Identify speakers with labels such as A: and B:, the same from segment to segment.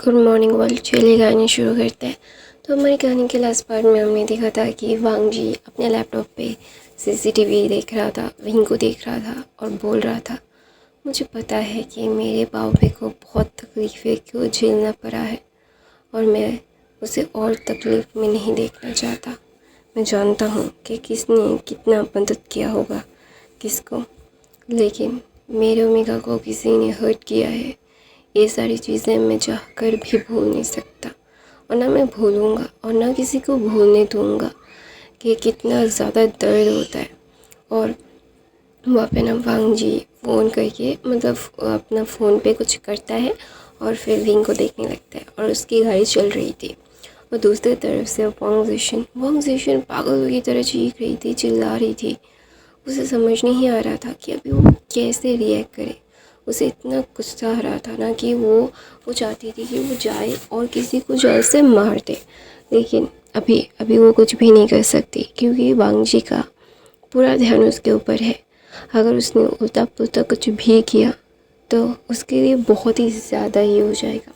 A: Good morning world. चलिए कहानी शुरू करते हैं। तो हमारी कहानी के लास्ट पार्ट में हमने देखा था कि वांग जी अपने लैपटॉप पे सीसीटीवी देख रहा था, विंग को देख रहा था और बोल रहा था, मुझे पता है कि मेरे पापे को बहुत तकलीफ़ें क्यों झेलना पड़ा है और मैं उसे और तकलीफ़ में नहीं देखना चाहता। मैं जानता हूँ कि किसने कितना मदद किया होगा किसको, लेकिन मेरे ओमेगा को किसी ने हर्ट किया है। ये सारी चीज़ें मैं चाहकर भी भूल नहीं सकता और ना मैं भूलूँगा और ना किसी को भूलने दूँगा कि कितना ज़्यादा दर्द होता है। और वहाँ पे ना वांग जी फ़ोन करके अपना फ़ोन पे कुछ करता है और फिर विंग को देखने लगता है और उसकी गाड़ी चल रही थी और दूसरी तरफ से वांग जेशन पागलों की तरह चीख रही थी, चिल्ला रही थी। उसे समझ नहीं आ रहा था कि अभी वो कैसे रिएक्ट करे। उसे इतना गुस्सा आ रहा था ना कि वो चाहती थी कि वो जाए और किसी को जाल से मार दे, लेकिन अभी वो कुछ भी नहीं कर सकती क्योंकि वांग जी का पूरा ध्यान उसके ऊपर है। अगर उसने उल्टा पुल्टा कुछ भी किया तो उसके लिए बहुत ही ज़्यादा ही हो जाएगा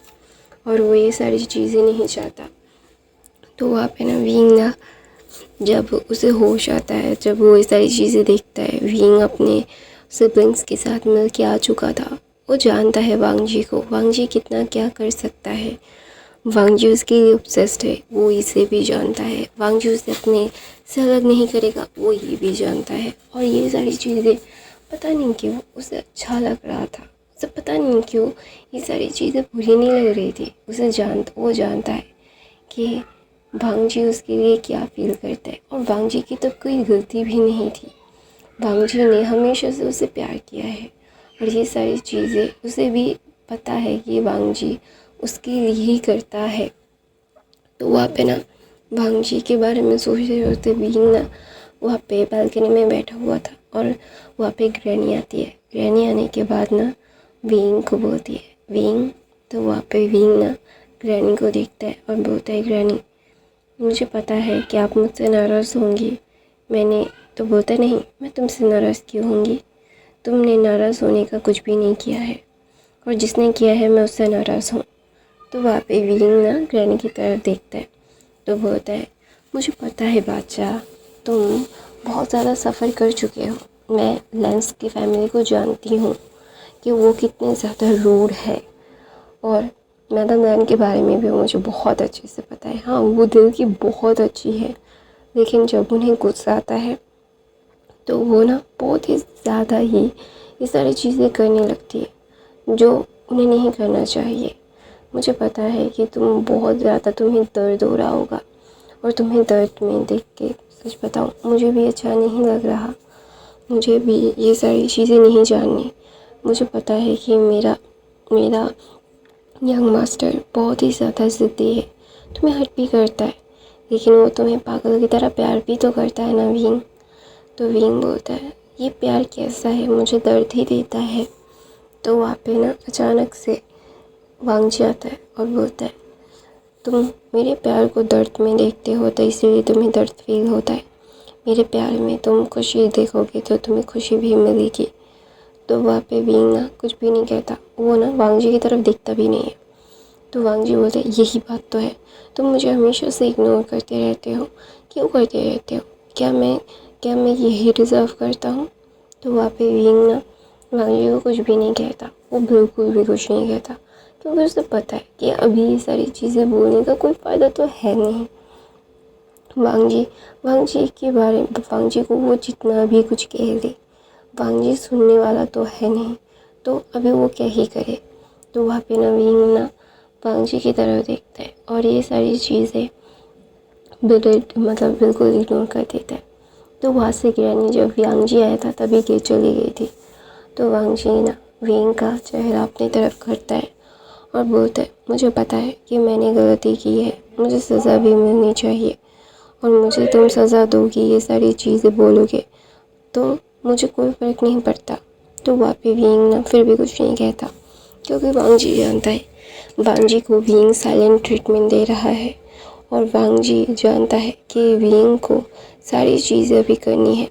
A: और वो ये सारी चीज़ें नहीं चाहता। तो वहाँ पे ना विंग ना, जब उसे होश आता है, जब वो ये सारी चीज़ें देखता है, विंग अपने सिबलिंग्स के साथ मिल के आ चुका था। वो जानता है वांग जी को, वांग जी कितना क्या कर सकता है। वांग जी उसके लिए ऑब्सेस्ड है, वो इसे भी जानता है। वांग जी उसे अपने से अलग नहीं करेगा, वो ये भी जानता है। और ये सारी चीज़ें पता नहीं क्यों उसे अच्छा लग रहा था। उसे पता नहीं क्यों ये सारी चीज़ें बुरी नहीं लग रही थी। वो जानता है कि वांग जी उसके लिए क्या फील करता है और वांग जी की तो कोई गलती भी नहीं थी। वांग जी ने हमेशा से उसे प्यार किया है और ये सारी चीज़ें उसे भी पता है कि वांग जी उसके लिए ही करता है। तो वहाँ पे ना वांग जी के बारे में सोच रहे होते विंग ना वहाँ पे बालकनी में बैठा हुआ था और वहाँ पे ग्रैनी आती है। ग्रैनी आने के बाद ना विंग को बोलती है विंग। तो वहाँ पे विंग ना ग्रैनी को देखता है और बोलता है, ग्रैनी मुझे पता है कि आप मुझसे नाराज़ होंगी। मैंने तो बोलता नहीं, मैं तुमसे नाराज़ क्यों होंगी। तुमने नाराज़ होने का कुछ भी नहीं किया है और जिसने किया है मैं उससे नाराज़ हूँ। तो वहाँ पे विंग ना ग्रैनी की तरफ देखता है तो बोलता है, मुझे पता है बादशाह, तुम बहुत ज़्यादा सफ़र कर चुके हो। मैं लेंस की फैमिली को जानती हूँ कि वो कितने ज़्यादा रूड है और मैडम लैन के बारे में भी मुझे बहुत अच्छे से पता है। हाँ, वो दिल की बहुत अच्छी है, लेकिन जब उन्हें गुस्सा आता है तो वो ना बहुत ही ज़्यादा ही ये सारी चीज़ें करने लगती है जो उन्हें नहीं करना चाहिए। मुझे पता है कि तुम्हें दर्द हो रहा होगा और तुम्हें दर्द में देख के सच बताऊँ मुझे भी अच्छा नहीं लग रहा। मुझे भी ये सारी चीज़ें नहीं जाननी। मुझे पता है कि मेरा यंग मास्टर बहुत ही ज़्यादा ज़िद्दी है, तुम्हें हर्ट भी करता है, लेकिन वो तुम्हें पागल की तरह प्यार भी तो करता है ना विंग। तो विंग बोलता है, ये प्यार कैसा है, मुझे दर्द ही देता है। तो वहाँ पे ना अचानक से वांग जी आता है और बोलता है, तुम मेरे प्यार को दर्द में देखते हो तो इसीलिए तुम्हें दर्द फील होता है। मेरे प्यार में तुम खुशी देखोगे तो तुम्हें खुशी भी मिलेगी। तो वहाँ पे विंग ना कुछ भी नहीं कहता, वो ना वांग जी की तरफ देखता भी नहीं है। तो वांग जी बोलते, यही बात तो है, तुम मुझे हमेशा से इग्नोर करते रहते हो, क्यों करते रहते हो। क्या मैं यही डिज़र्व करता हूँ। तो वहाँ पे विंग ना वांग जी को कुछ भी नहीं कहता, वो बिल्कुल भी कुछ नहीं कहता क्योंकि उसे पता है कि अभी ये सारी चीज़ें बोलने का कोई फ़ायदा तो है नहीं। वांग जी के बारे में वांग जी को वो जितना भी कुछ कह दे, वांग जी सुनने वाला तो है नहीं, तो अभी वो क्या ही करे। तो वहाँ पे ना विंग ना वांग जी की तरफ देखता है और ये सारी चीज़ें बिल्कुल इग्नोर कर देता है। तो वहाँ से ग्रैनी जब वांग जी आया था तभी गिर चली गई थी। तो वांग जी ना विंग का चेहरा अपनी तरफ करता है और बोलता है, मुझे पता है कि मैंने गलती की है, मुझे सज़ा भी मिलनी चाहिए और मुझे तुम सज़ा दोगी, ये सारी चीज़ें बोलोगे तो मुझे कोई फ़र्क नहीं पड़ता। तो वहाँ पे विंग ना फिर भी कुछ नहीं कहता क्योंकि वांग जी जानता है वांग जी को विंग साइलेंट ट्रीटमेंट दे रहा है और वांग जी जानता है कि विंग को सारी चीज़ें अभी करनी है।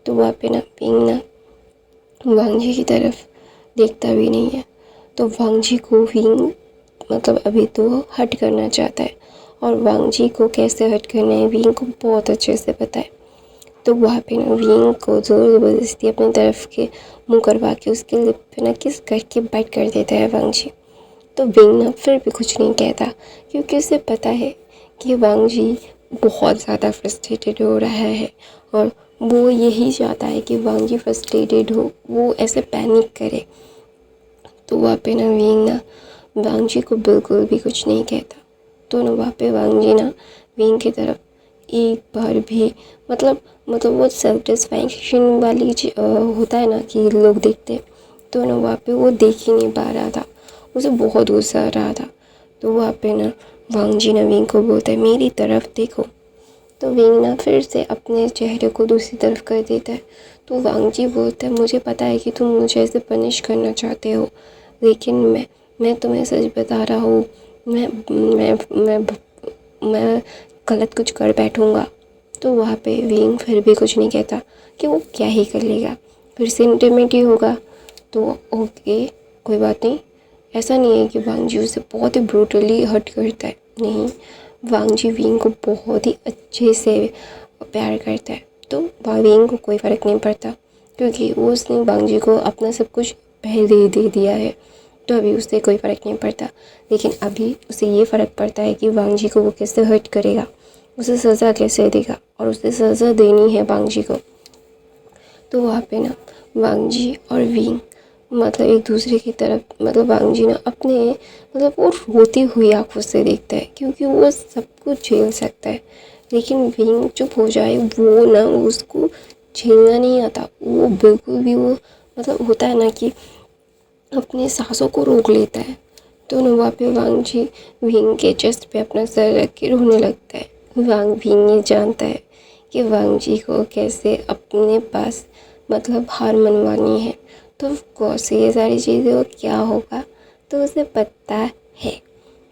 A: तो वहाँ पे ना विंग ना वांग जी की तरफ देखता भी नहीं है। तो वांग जी को विंग मतलब अभी तो हट करना चाहता है और वांग जी को कैसे हट करना है विंग को बहुत अच्छे से पता है। तो वहाँ पे ना विंग को ज़ोर ज़बरदस्ती अपनी तरफ के मुंह करवा के उसके लिप पे ना किस करके बाइट कर देता है वांग जी। तो विंग ना फिर भी कुछ नहीं कहता क्योंकि उसे पता है कि वांग जी बहुत ज़्यादा फ्रस्ट्रेटेड हो रहा है और वो यही चाहता है कि वांग जी फ्रस्ट्रेटेड हो, वो ऐसे पैनिक करे। तो वहाँ पे ना विंग ना वांग जी को बिल्कुल भी कुछ नहीं कहता। तो ना वहाँ पे वांग जी ना विंग की तरफ एक बार भी मतलब वो सेटिस्फैक्शन वाली होता है ना कि लोग देखते हैं, तो ना वहाँ पे वो देख ही नहीं पा रहा था, उसे बहुत गुस्सा आ रहा था। तो वहाँ पे ना वांग जी ना विंग को बोलता है मेरी तरफ देखो। तो विंग ना फिर से अपने चेहरे को दूसरी तरफ कर देता है। तो वांग जी बोलता है मुझे पता है कि तुम मुझे ऐसे पनिश करना चाहते हो, लेकिन मैं तुम्हें सच बता रहा हूँ, मैं मैं मैं मैं गलत कुछ कर बैठूँगा। तो वहाँ पे विंग फिर भी कुछ नहीं कहता कि वो क्या ही कर लेगा, फिर से इंटीमेट ही होगा। तो ओके, कोई बात नहीं। ऐसा नहीं है कि वांग जी उसे बहुत ही ब्रूटली हर्ट करता है, नहीं, वांग जी विंग को बहुत ही अच्छे से प्यार करता है। तो विंग को कोई फ़र्क नहीं पड़ता क्योंकि वो उसने वांग जी को अपना सब कुछ पहले दे दिया है, तो अभी उससे कोई फ़र्क नहीं पड़ता। लेकिन अभी उसे ये फ़र्क पड़ता है कि वांग जी को वो कैसे हर्ट करेगा, उसे सज़ा कैसे देगा, और उसे सज़ा देनी है वांग जी को। तो वहाँ पे ना वांग जी और विंग मतलब एक दूसरे की तरफ मतलब वांग जी ना अपने मतलब वो रोती हुई आंखों से देखता है क्योंकि वो सब कुछ झेल सकता है, लेकिन विंग चुप हो जाए वो ना उसको झेलना नहीं आता। वो बिल्कुल भी वो मतलब होता है ना कि अपने सांसों को रोक लेता है। तो ना वहाँ पे वांग जी विंग के चेस्ट पे अपना सर रख के रोने लगता है। विंग ये जानता है कि वांग जी को कैसे अपने पास मतलब हार मनवानी है, तो ऑफकोर्स ये सारी चीज़ें वो क्या होगा तो उसे पता है।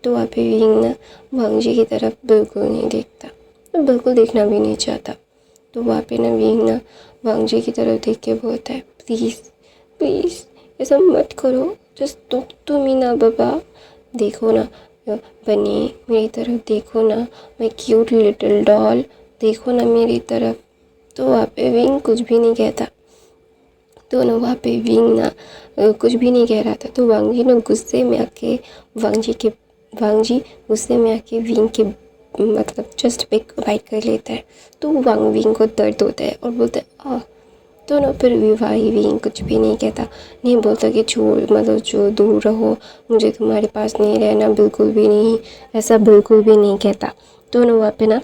A: तो वहाँ पे विंग ना वांग जी की तरफ बिल्कुल नहीं देखता, तो बिल्कुल देखना भी नहीं चाहता। तो वहाँ पे ना विंग ना वांग जी की तरफ देख के बोलता है प्लीज़ प्लीज़ ऐसा मत करो, जस्ट टॉक टू मी ना बाबा, देखो ना बनी मेरी तरफ देखो ना, मैं क्यूट लिटिल डॉल, देखो ना मेरी तरफ। तो वहाँ पे विंग कुछ भी नहीं कहता। तो ना वहाँ पे विंग ना कुछ भी नहीं कह रहा था। तो वांग जी ना गुस्से में आके वांग जी गुस्से में आके विंग के मतलब जस्ट पे बाइट कर लेता है। तो विंग को दर्द होता है और बोलता है आ। तो ना फिर भी भाई विंग कुछ भी नहीं कहता, नहीं बोलता कि जो दूर रहो, मुझे तुम्हारे पास नहीं रहना, बिल्कुल भी नहीं, ऐसा बिल्कुल भी नहीं कहता। तो ना वहाँ पे ना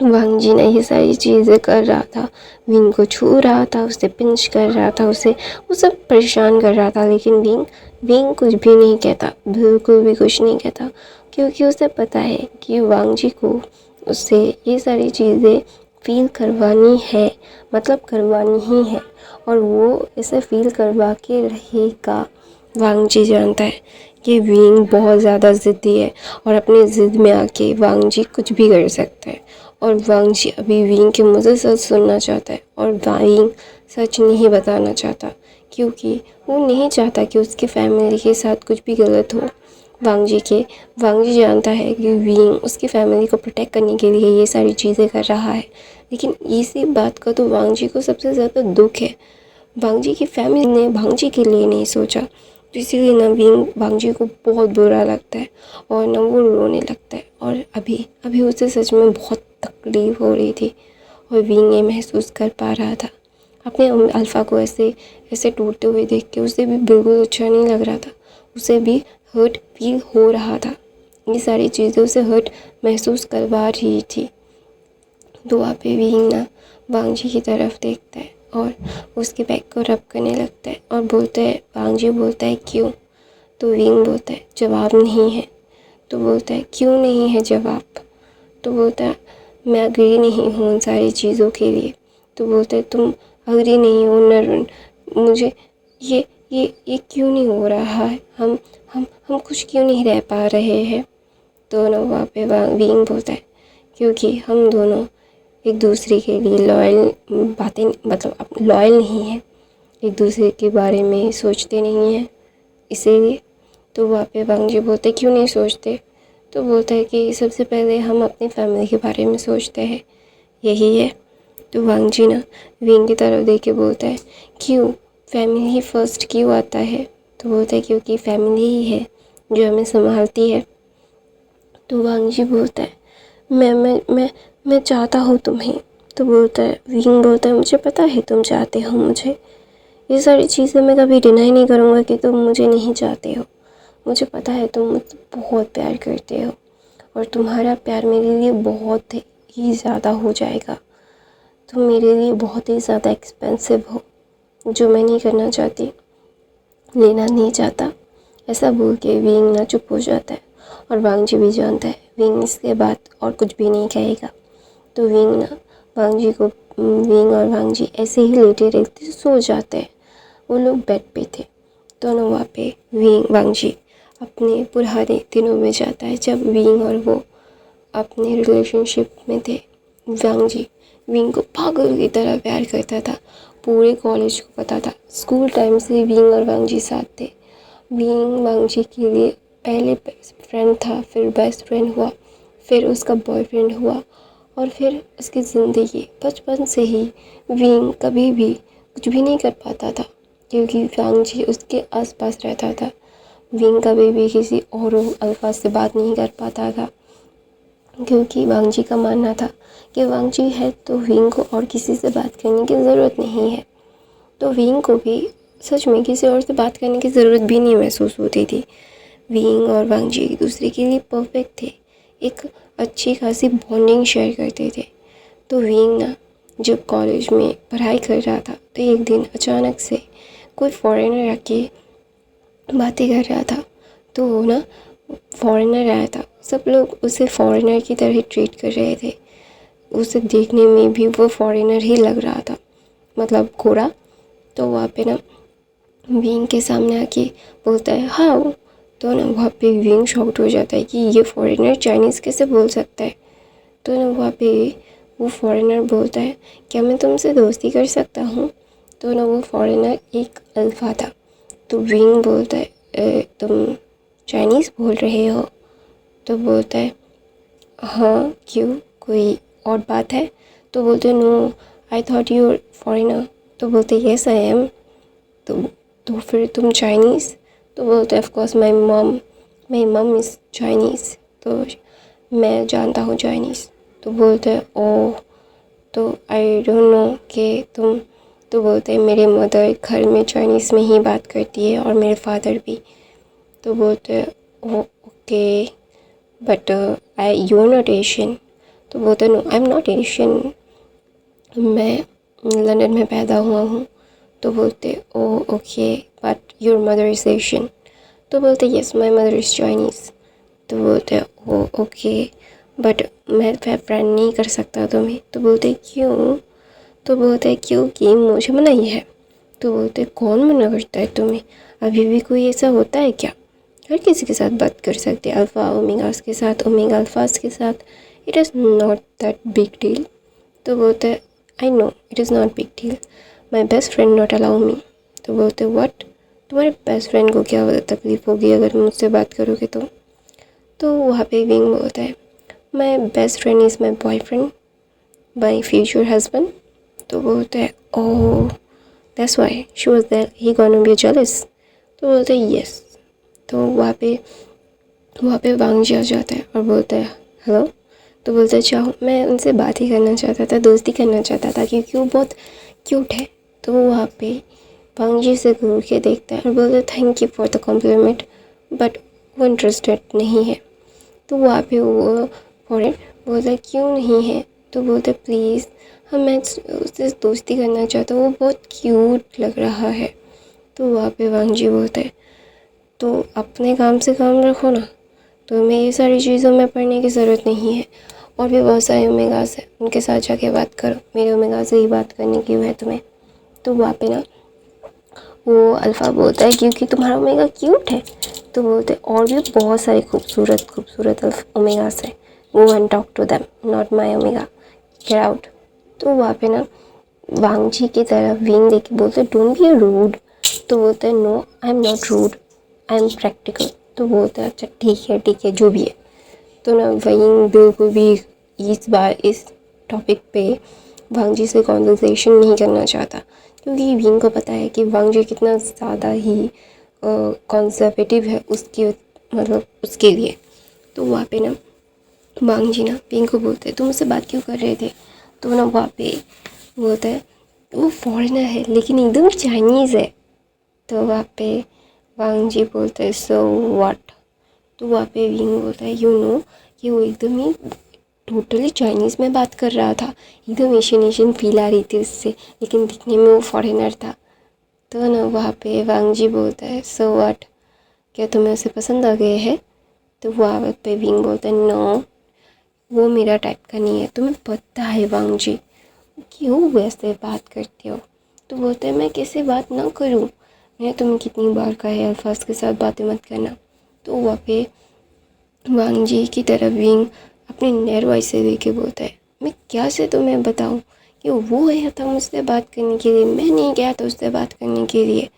A: वांग जी ने ये सारी चीज़ें कर रहा था, विंग को छू रहा था, उसे पिंच कर रहा था, उसे वो सब परेशान कर रहा था, लेकिन विंग कुछ भी नहीं कहता, बिल्कुल भी कुछ नहीं कहता क्योंकि उसे पता है कि वांग जी को उससे ये सारी चीज़ें फील करवानी है, मतलब करवानी ही है, और वो इसे फील करवा के रहेगा। वांग जी जानता है कि विंग बहुत ज़्यादा ज़िद्दी है और अपनी ज़िद में आके वांग जी कुछ भी कर सकता है, और वांग जी अभी विंग के मुँह से सच सुनना चाहता है और विंग सच नहीं बताना चाहता क्योंकि वो नहीं चाहता कि उसके फैमिली के साथ कुछ भी गलत हो। वांग जी जानता है कि विंग उसकी फैमिली को प्रोटेक्ट करने के लिए ये सारी चीज़ें कर रहा है, लेकिन इसी बात का तो वांग जी को सबसे ज़्यादा दुख है। वांग जी की फैमिली ने वांग जी के लिए नहीं सोचा, तो इसीलिए ना वांग जी को बहुत बुरा लगता है और ना वो रोने लगता है, और अभी उसे सच में बहुत तकलीफ़ हो रही थी और विंग ये महसूस कर पा रहा था। अपने अल्फ़ा को ऐसे ऐसे टूटते हुए देख के उसे भी बिल्कुल अच्छा नहीं लग रहा था, उसे भी हर्ट फील हो रहा था, ये सारी चीज़ें उसे हर्ट महसूस करवा रही थी। तो वहाँ पे विंग ना वांग जी की तरफ देखता है और उसके बैक को रब करने लगता है और बोलता है, वांग जी बोलता है क्यों? तो विंग बोलता है जवाब नहीं है। तो बोलता है क्यों नहीं है जवाब? तो बोलता है मैं अग्री नहीं हूँ उन सारी चीज़ों के लिए। तो बोलता है तुम अग्री नहीं हो नरुन, मुझे ये क्यों नहीं हो रहा है, हम खुश क्यों नहीं रह पा रहे हैं? तो ना वहाँ पे विंग बोलता है क्योंकि हम दोनों एक दूसरे के लिए लॉयल नहीं है, एक दूसरे के बारे में सोचते नहीं हैं, इसीलिए। तो वहाँ पे वांग जी बोलते क्यों नहीं सोचते। तो बोलता है कि सबसे पहले हम अपनी फैमिली के बारे में सोचते हैं, यही है। तो वांग जी ना विंग की तरफ देख के बोलता है क्यों फैमिली ही फर्स्ट क्यों आता है। तो बोलता है क्योंकि फैमिली ही है जो हमें संभालती है। तो वांग जी बोलता है मैं चाहता हूँ तुम्हें। तो बोलता है विंग बोलता है मुझे पता है तुम चाहते हो मुझे, ये सारी चीज़ें मैं कभी डिनाई नहीं करूँगा कि तुम मुझे नहीं चाहते हो। मुझे पता है तुम मुझसे बहुत प्यार करते हो और तुम्हारा प्यार मेरे लिए बहुत ही ज़्यादा हो जाएगा। तुम मेरे लिए बहुत ही ज़्यादा एक्सपेंसिव हो, जो मैं नहीं करना चाहती, लेना नहीं चाहता। ऐसा बोल के विंग ना चुप हो जाता है और वांग जी भी जानता है विंग इसके बाद और कुछ भी नहीं कहेगा। तो विंग ना वांग जी को विंग और वांग जी ऐसे ही लेटे रहते सो जाते हैं। वो लोग बेड पे थे। दोनों वहाँ पे वांग जी अपने पुराने दिनों में जाता है जब विंग और वो अपने रिलेशनशिप में थे। वांग जी विंग को पागल की तरह प्यार करता था, पूरे कॉलेज को पता था। स्कूल टाइम से विंग और वांग जी साथ थे। विंग वांग जी के लिए पहले बेस्ट फ्रेंड था, फिर बेस्ट फ्रेंड हुआ, फिर उसका बॉयफ्रेंड हुआ और फिर उसकी ज़िंदगी। बचपन से ही विंग कभी भी कुछ भी नहीं कर पाता था क्योंकि वांग जी उसके आसपास रहता था। विंग कभी भी किसी और अल्फाज से बात नहीं कर पाता था क्योंकि वांग जी का मानना था कि वांग जी है तो विंग को और किसी से बात करने की ज़रूरत नहीं है। तो विंग को भी सच में किसी और से बात करने की ज़रूरत भी नहीं महसूस होती थी। विंग और वांग जी एक दूसरे के लिए परफेक्ट थे, एक अच्छी खासी बॉन्डिंग शेयर करते थे। तो विंग ना जब कॉलेज में पढ़ाई कर रहा था तो एक दिन अचानक से कोई फॉरेनर आके बातें कर रहा था। तो वो ना फॉरेनर आया था, सब लोग उसे फॉरेनर की तरह ट्रीट कर रहे थे। उसे देखने में भी वो फॉरेनर ही लग रहा था, मतलब गोरा। तो वहाँ पे ना विंग के सामने आके बोलता है हाउ। तो ना वहाँ पे विंग शॉक्ड हो जाता है कि ये फॉरेनर चाइनीज़ कैसे बोल सकता है। तो ना वहाँ पे वो फॉरेनर बोलता है क्या मैं तुमसे दोस्ती कर सकता हूँ। तो ना वो फॉरेनर एक अल्फ़ा था। तो विंग बोलता है तुम चाइनीज़ बोल रहे हो। तो बोलता है हाँ क्यों, कोई और बात है। तो बोलते no I thought you foreigner. तो बोलते येस आई एम। तो फिर तुम चाइनीज़। तो बोलते ऑफ कोर्स माई मम इज़ चाइनीज़। तो मैं जानता हूँ चाइनीज़। तो बोलते हैं ओह, तो आई डोंट नो कि तुम। तो बोलते हैं मेरे मदर घर में चाइनीज़ में ही बात करती है और मेरे फादर भी। तो बोलते हैं okay but I you are not Asian. तो बोलते no I am not Asian, मैं लंदन में पैदा हुआ हूँ। तो बोलते oh okay but your mother is Asian. तो बोलते yes my mother is Chinese. तो बोलते ओ ओके बट मैं फ्रेंड नहीं कर सकता तुम्हें। तो बोलते क्यों। तो बोलते क्योंकि मुझे मनाही है। तो बोलते कौन मना करता है तुम्हें, अभी भी कोई ऐसा होता है क्या। हर किसी के साथ बात कर सकते हैं, अल्फ़ा ओमेगास के साथ, ओमेगा अल्फ़ाज के साथ। It is not that big deal. तो बोलते I know it is not big deal, my best friend not allow me. तो बोलते व्हाट, तुम्हारे बेस्ट फ्रेंड को क्या तकलीफ़ होगी अगर मुझसे बात करोगे तो। वहाँ पे विंग बोलता है my best friend is my boyfriend, my future husband. तो बोलते हैं oh that's why she was there he gonna be jealous. तो बोलते हैं यस। तो वहाँ पे वांग जी आ जाता है और बोलता है हेलो। तो बोलता है चाहो, मैं उनसे बात ही करना चाहता था, दोस्ती करना चाहता था क्योंकि वो बहुत क्यूट है। तो वो वहाँ पे वांग जी से घूर के देखता है और बोलता है thank you for the compliment but वो इंटरेस्टेड नहीं है। तो वहाँ पे वो फॉरेन बोलता है क्यों नहीं है। तो बोलते प्लीज़ मैं उससे दोस्ती करना चाहता हूँ, वो बहुत क्यूट लग रहा है। तो वहाँ पे वांग जी बोलता है तो अपने काम से काम रखो ना, तो हमें ये सारी चीज़ों में पढ़ने की ज़रूरत नहीं है। और भी बहुत सारे ओमेगास हैं, उनके साथ जाके बात करो, मेरे ओमेगा से ही बात करने की है तुम्हें। तो वहाँ पे ना वो अल्फ़ा बोलता है क्योंकि तुम्हारा ओमेगा क्यूट है। तो बोलते और भी बहुत सारे खूबसूरत ओमेगास हैं, go and talk to them, not my omega, get out. तो वहाँ पे ना वांग जी की तरफ विंग देख के बोलते डोंट बी रूड। तो बोलते no I am not rude, I am practical. तो वो बोलता है अच्छा ठीक है जो भी है। तो ना वहीं बिल्कुल भी इस बार इस टॉपिक पे वांग जी से कॉन्वर्सेशन नहीं करना चाहता, क्योंकि विंग को पता है कि वांग जी कितना ज़्यादा ही कंजर्वेटिव है उसके मतलब उसके लिए। तो वहाँ पे ना वांग जी ना विंग को बोलते हैं तुम मुझसे बात क्यों कर रहे थे। तो ना वहाँ पे बोलता है वो फॉरेनर है लेकिन एकदम चाइनीज़ है। तो वहाँ पे वांग जी बोलते हैं सो व्हाट। तो वहाँ पे विंग बोलता है यू नो कि वो एकदम ही टोटली चाइनीज़ में बात कर रहा था, एकदम एशियन फील आ रही थी उससे, लेकिन दिखने में वो फॉरेनर था। तो ना वहाँ पे वांग जी बोलता है सो व्हाट, क्या तुम्हें उसे पसंद आ गए है। तो वहाँ पे विंग बोलता है नो वो मेरा टाइप का नहीं है। तुम्हें पता है वांग जी क्यों वैसे बात करते हो। तो बोलते हैं मैं कैसे बात ना करूँ, मैंने तुम्हें कितनी बार कहा है अल्फाज के साथ बातें मत करना। तो वहाँ पे वांग जी की तरफ विंग अपने नैरो आई से देख के बोलता है मैं क्या से तुम्हें बताऊँ कि वो आया था मुझसे बात करने के लिए, मैं नहीं गया था उससे बात करने के लिए।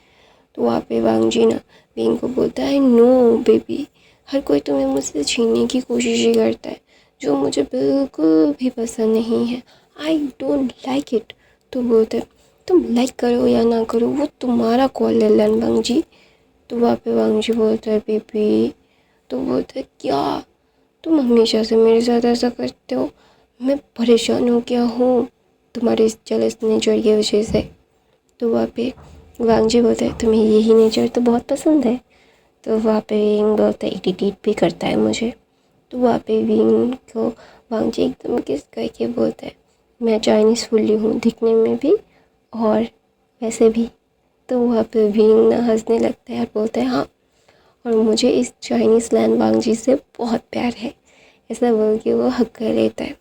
A: तो वहाँ पे वांग जी ना विंग को बोलता है नो बेबी, हर कोई तुम्हें मुझसे छीनने की कोशिश ही करता है, जो मुझे बिल्कुल भी पसंद नहीं है। I don't like it. तो बोलते तुम लाइक करो या ना करो वो तुम्हारा कॉल है लन वांग जी। तो वहाँ पे वांग जी बोलता है बेबी। तो बोलता है क्या तुम हमेशा से मेरे साथ ऐसा करते हो, मैं परेशान हो गया हूँ तुम्हारे इस जेलस नेचर की वजह से। तो वहाँ पे वांग जी बोलता है तुम्हें यही नेचर तो बहुत पसंद है। तो वहाँ पे विंग बोलता है इरिटेट भी करता है मुझे। तो वहाँ पे विंग को वांग जी एकदम किस करके बोलता है मैं चाइनीज़ फुल्ली हूँ दिखने में भी और वैसे भी। तो वहाँ पे विंग ना हंसने लगता है और बोलता है हाँ और मुझे इस चाइनीज़ लैंड वांग जी से बहुत प्यार है, ऐसा बोल के वो हक कर लेता है।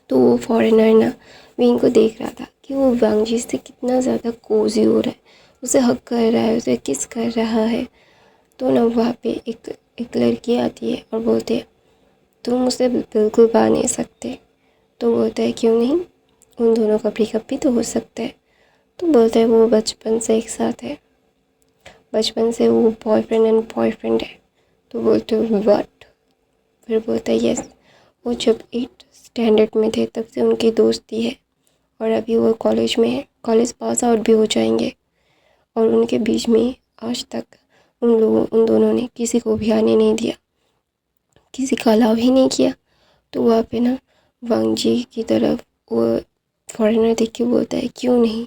A: तो वो फॉरेनर ना विंग को देख रहा था कि वो वांग जी से कितना ज़्यादा कोजी हो रहा है, उसे हक कर रहा है, उसे किस कर रहा है। तो ना वहाँ पे एक लड़की आती है और बोलते है तुम मुझसे बिल्कुल पा नहीं सकते। तो बोलता है क्यों नहीं, उन दोनों का ब्रेकअप भी तो हो सकता है। तो बोलता है वो बचपन से एक साथ है, बचपन से वो बॉयफ्रेंड एंड बॉयफ्रेंड है। तो बोलते हो व्हाट। फिर बोलता है यस, वो जब 8th स्टैंडर्ड में थे तब से उनकी दोस्ती है और अभी वो कॉलेज में है, कॉलेज पास आउट भी हो जाएंगे और उनके बीच में आज तक उन दोनों ने किसी को भी आने नहीं दिया, किसी का अलाव ही नहीं किया। तो वहाँ पे ना वांग जी की तरफ वो फॉरेनर देख के बोलता है क्यों नहीं,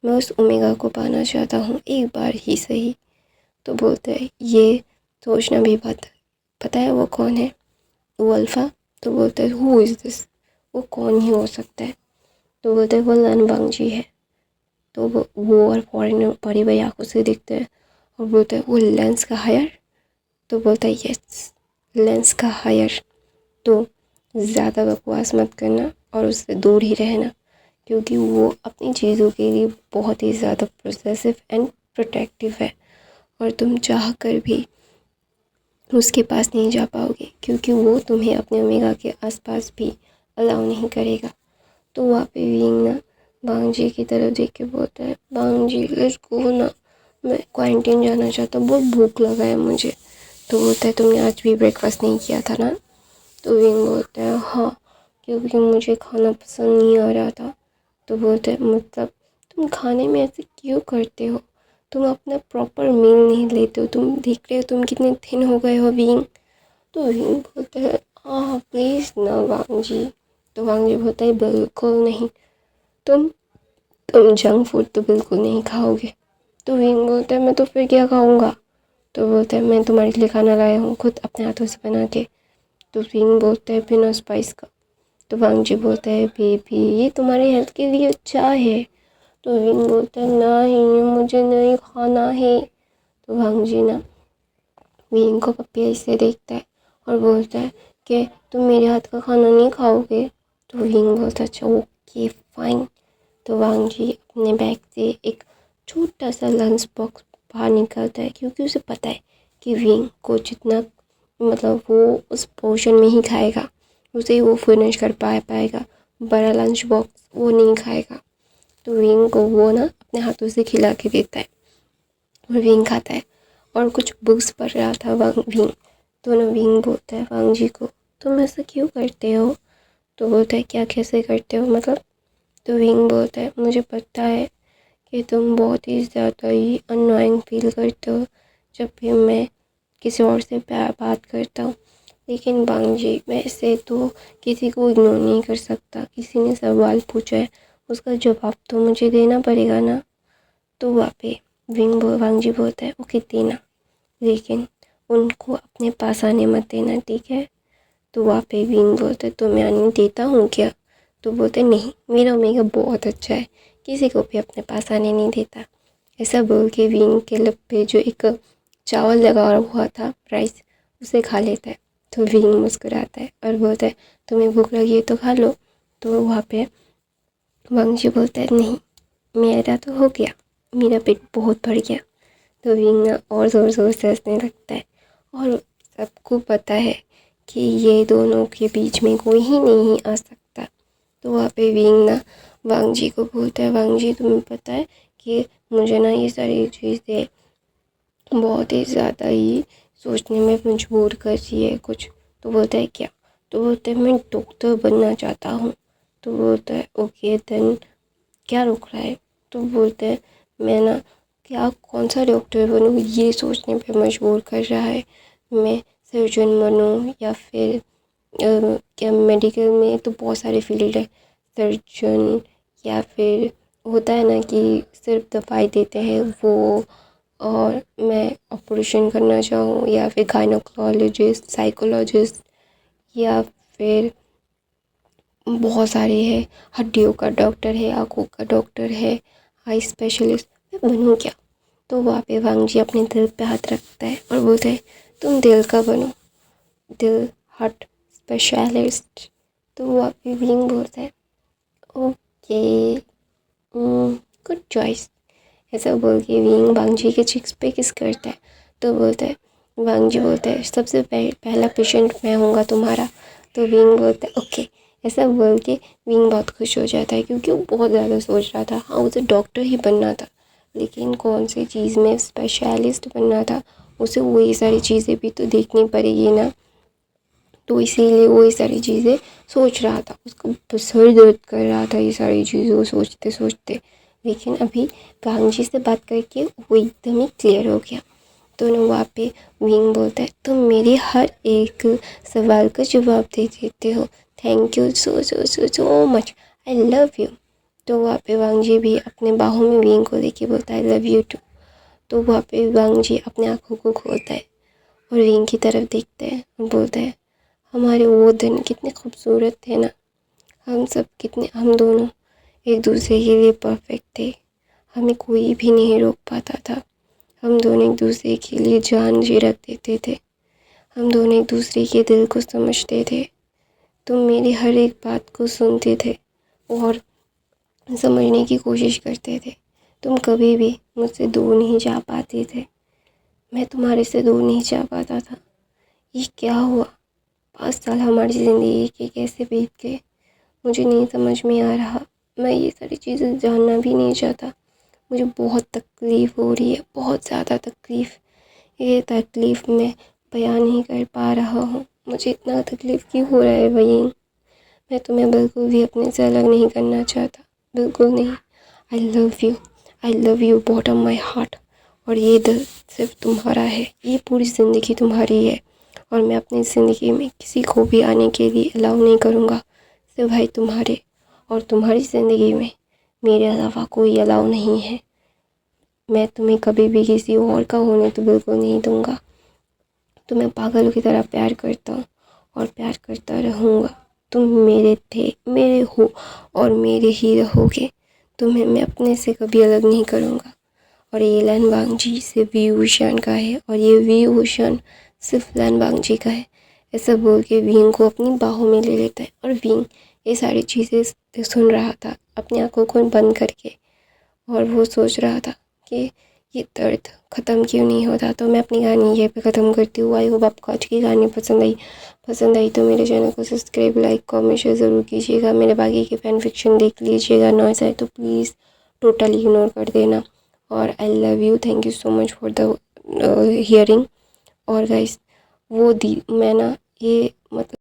A: मैं उस ओमेगा को पाना चाहता हूँ एक बार ही सही। तो बोलता है ये सोचना भी पता है वो कौन है, वो अल्फ़ा। तो बोलता है हु इज़ दिस, वो कौन ही हो सकता है। तो बोलते हैं वो लन वांग जी है। तो वो और फॉरेनर बड़ी बड़ी आँखों से देखते हैं और बोलते हैं वो लेंस का हायर। तो बोलता है यस लेंस का हायर। तो ज़्यादा बकवास मत करना और उससे दूर ही रहना, क्योंकि वो अपनी चीज़ों के लिए बहुत ही ज़्यादा प्रोसेसिव एंड प्रोटेक्टिव है और तुम चाह कर भी उसके पास नहीं जा पाओगे, क्योंकि वो तुम्हें अपने ओमेगा के आसपास भी अलाउ नहीं करेगा। तो वहाँ पे विंग ना वांग जी की तरफ देख के बोलता है वांग जी लेट्स गो ना, मैं क्वारंटीन जाना चाहता हूँ, बहुत भूख लगा है मुझे। तो बोलता है तुमने आज भी ब्रेकफास्ट नहीं किया था ना। तो विंग बोलता है हाँ क्योंकि मुझे खाना पसंद नहीं आ रहा था। तो बोलते हैं मतलब तुम खाने में ऐसे क्यों करते हो, तुम अपना प्रॉपर मील नहीं लेते हो, तुम देख रहे हो तुम कितने थिन हो गए हो विंग। तो विंग बोलता है हाँ प्लीज़ ना वांग जी। तो वांग जी बोलता है बिल्कुल नहीं, तुम तुम जंक फूड तो बिल्कुल नहीं खाओगे। तो विंग बोलता है मैं तो फिर क्या खाऊंगा। तो बोलता है मैं तुम्हारे लिए खाना लाया हूँ खुद अपने हाथों से बना के। तो विंग बोलता है बिना स्पाइस का। तो वांग जी बोलता है बेबी ये तुम्हारे हेल्थ के लिए अच्छा है। तो विंग बोलता है नहीं मुझे नहीं खाना है। तो वांग जी ना विंग को पप्पी ऐसे देखता है और बोलता है कि तुम मेरे हाथ का खाना नहीं खाओगे। तो विंग बोलता है अच्छा ओके फाइन। तो वांग जी अपने बैग से एक छोटा सा लंच बॉक्स बाहर निकालता है, क्योंकि उसे पता है कि विंग को जितना मतलब वो उस पोर्शन में ही खाएगा, उसे वो फिनिश कर पाएगा, बड़ा लंच बॉक्स वो नहीं खाएगा। तो विंग को वो ना अपने हाथों से खिला के देता है और विंग खाता है और कुछ बुक्स पढ़ रहा था विंग। तो ना विंग बोलता है वांग जी को, तुम ऐसा क्यों करते हो? तो बोलता है क्या कैसे करते हो मतलब? तो विंग बोलता है मुझे पता है कि तुम बहुत ही ज़्यादा ही अननोइंग फील करते हो जब भी मैं किसी और से प्यार बात करता हूँ, लेकिन वांग जी मैं ऐसे तो किसी को इग्नोर नहीं कर सकता। किसी ने सवाल पूछा है, उसका जवाब तो मुझे देना पड़ेगा ना। तो वहाँ पे वांग जी बोलता है ओके देना, लेकिन उनको अपने पास आने मत देना, ठीक है? तो वहाँ पे विंग बोलता है तो मैं आने देता हूँ क्या? तो बोलते नहीं, मेरा ओमेगा बहुत अच्छा है, किसी को भी अपने पास आने नहीं देता। ऐसा बोल के विंग के लब पे जो एक चावल लगा हुआ था राइस, उसे खा लेता है। तो विंग मुस्कुराता है और बोलता है तुम्हें भूख लगी है तो खा लो। तो वहाँ पे वांग जी बोलता है नहीं, मेरा तो हो गया, मेरा पेट बहुत भर गया। तो विंग ना और ज़ोर ज़ोर से हंसने लगता है और सबको पता है कि ये दोनों के बीच में कोई ही नहीं आ सकता। तो वहाँ पे विंग ना वांग जी को बोलता है वांग जी तुम्हें पता है कि मुझे ना ये सारी चीज़ें बहुत ही ज़्यादा ही सोचने में मजबूर कर रही है कुछ। तो बोलता है क्या? तो बोलता है मैं डॉक्टर बनना चाहता हूँ। तो बोलता है ओके देन क्या रोक रहा है? तो बोलते हैं मैं ना क्या कौन सा डॉक्टर बनूँ ये सोचने पे मजबूर कर रहा है। मैं सर्जन बनूँ या फिर क्या मेडिकल में तो बहुत सारे फील्ड है, सर्जन या फिर होता है ना कि सिर्फ दवाई देते हैं वो, और मैं ऑपरेशन करना चाहूँ या फिर गायनोकोलॉजिस्ट, साइकोलॉजिस्ट या फिर बहुत सारे हैं, हड्डियों का डॉक्टर है, आँखों का डॉक्टर है, आई स्पेशलिस्ट, मैं बनूँ क्या? तो वहाँ पे वांग जी अपने दिल पे हाथ रखता है और बोलता है तुम दिल का बनो, दिल हार्ट स्पेशलिस्ट। तो वहाँ पे विंग बोलता है ओके गुड चॉइस। ऐसा बोल के विंग वांग जी के चिक्स पे किस करता है। तो बोलता है वांग जी बोलता है सबसे पहला पेशेंट मैं हूँगा तुम्हारा। तो विंग बोलता है ओके। ऐसा बोल के विंग बहुत खुश हो जाता है क्योंकि वो बहुत ज़्यादा सोच रहा था, हाँ उसे डॉक्टर ही बनना था, लेकिन कौन सी चीज़ में स्पेशलिस्ट बनना था, उसे वही सारी चीज़ें भी तो देखनी पड़ेगी ना। तो इसीलिए वो ये सारी चीज़ें सोच रहा था, उसका सर दर्द कर रहा था ये सारी चीज़ों सोचते सोचते। लेकिन अभी वांग जी से बात करके वो एकदम ही क्लियर हो गया। तो ना वहाँ पे विंग बोलता है तुम मेरे हर एक सवाल का जवाब दे देते हो, thank you so so so so much, I love you. तो वहाँ पे वांग जी भी अपने बाहों में विंग को लेके बोलता है आई लव यू टू। तो वहाँ पे वांग जी अपने आँखों को खोलता है और विंग की तरफ देखता है और बोलता है हमारे वो दिन कितने खूबसूरत थे ना, हम दोनों एक दूसरे के लिए परफेक्ट थे, हमें कोई भी नहीं रोक पाता था, हम दोनों एक दूसरे के लिए जान जी रख देते थे, हम दोनों एक दूसरे के दिल को समझते थे, तुम मेरी हर एक बात को सुनते थे और समझने की कोशिश करते थे, तुम कभी भी मुझसे दूर नहीं जा पाते थे, मैं तुम्हारे से दूर नहीं जा पाता था। ये क्या हुआ? 5 साल हमारी ज़िंदगी के कैसे बीत गए, मुझे नहीं समझ में आ रहा। मैं ये सारी चीज़ें जानना भी नहीं चाहता। मुझे बहुत तकलीफ़ हो रही है, बहुत ज़्यादा तकलीफ़। ये तकलीफ़ मैं बयान नहीं कर पा रहा हूँ। मुझे इतना तकलीफ़ क्यों हो रहा है वहीं? मैं तुम्हें बिल्कुल भी अपने से अलग नहीं करना चाहता, बिल्कुल नहीं। I love you bottom my heart. और ये दिल सिर्फ तुम्हारा है, ये पूरी ज़िंदगी तुम्हारी है और मैं अपनी ज़िंदगी में किसी को भी आने के लिए अलाउ नहीं करूँगा, सिर्फ भाई तुम्हारे। और तुम्हारी ज़िंदगी में मेरे अलावा कोई अलाउ नहीं है। मैं तुम्हें कभी भी किसी और का होने तो बिल्कुल नहीं दूँगा। तुम्हें पागलों की तरह प्यार करता हूँ और प्यार करता रहूँगा। तुम मेरे थे, मेरे हो और मेरे ही रहोगे। तुम्हें मैं अपने से कभी अलग नहीं करूँगा। और ये लाइन वांग जी से वी हुशियान का है और ये वी हुशियान सिर्फ लाइन वांग जी का है। ऐसा बोल के विंग को अपनी बाहों में ले लेता है और विंग ये सारी चीज़ें सुन रहा था अपनी आंखों को बंद करके, और वो सोच रहा था कि ये दर्द ख़त्म क्यों नहीं होता। तो मैं अपनी कहानी यहीं पे ख़त्म करती हूँ। आई होप आपको आज की कहानी पसंद आई तो मेरे चैनल को सब्सक्राइब, लाइक, कमेंट, शेयर ज़रूर कीजिएगा। मेरे बाकी के फैन फिक्शन देख लीजिएगा, नॉइस आए तो प्लीज़ टोटली इग्नोर कर देना। और I love you, thank you so much for the hearing. और गाइस वो दी मैं ना ये मतलब